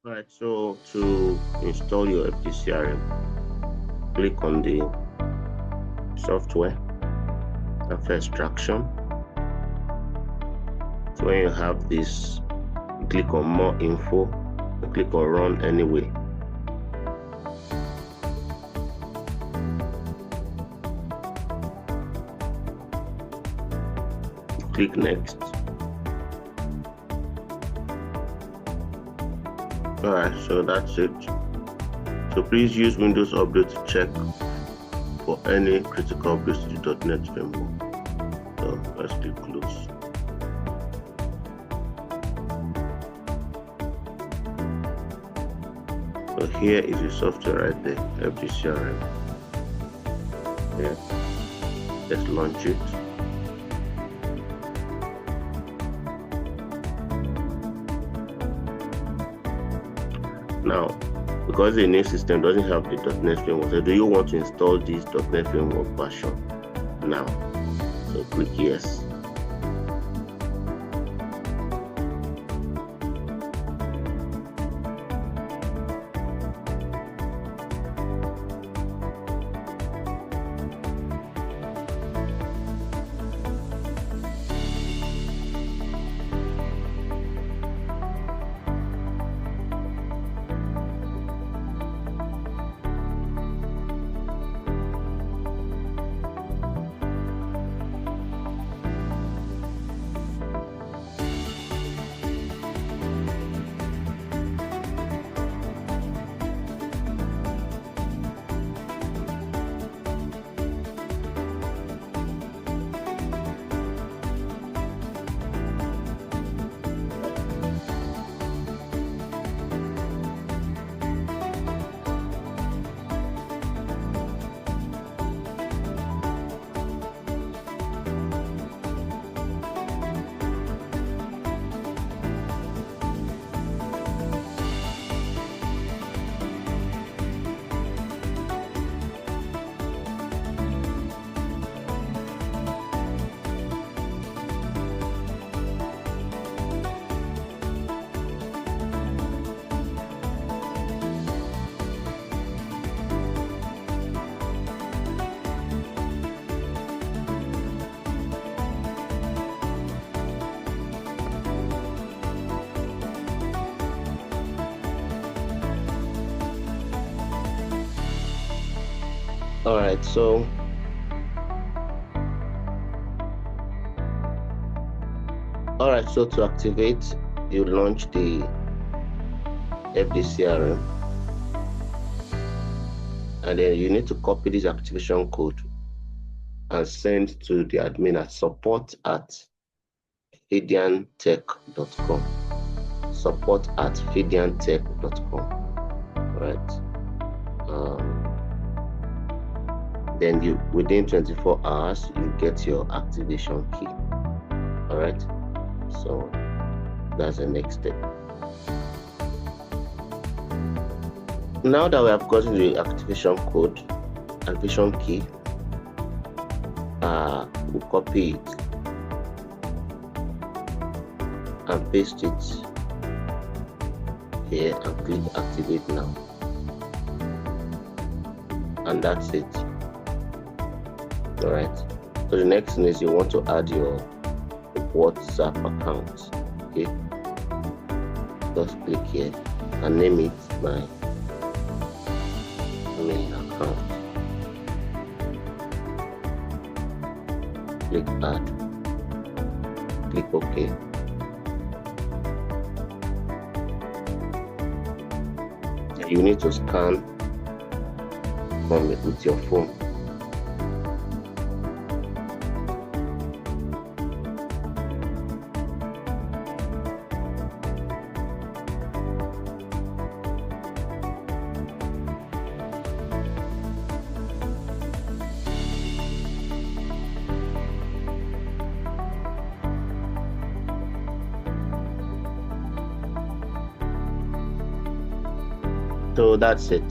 Alright, so to install your FDCRM, click on the software after extraction. So when you have this, you click on more info and click on run anyway. Click next. Alright, so that's it. So please use Windows Update to check for any critical updates to the .NET framework. So let's click close. So here is the software right there, FDCRM. Yeah. Let's launch it. Now, because the new system doesn't have the .NET framework, so do you want to install this .NET framework version now? So click yes. Alright, so to activate, you launch the FDCRM, and then you need to copy this activation code and send to the admin at support@fidiantech.com. support@fidiantech.com. Right. Then within 24 hours you get your activation key. All right, so that's the next step. Now that we have gotten the activation key, we'll copy it and paste it here and click activate now, and that's it. All right, so the next thing is you want to add your WhatsApp account. Okay, just click here and name it my main account. Click add, click OK. You need to scan from it with your phone. So that's it.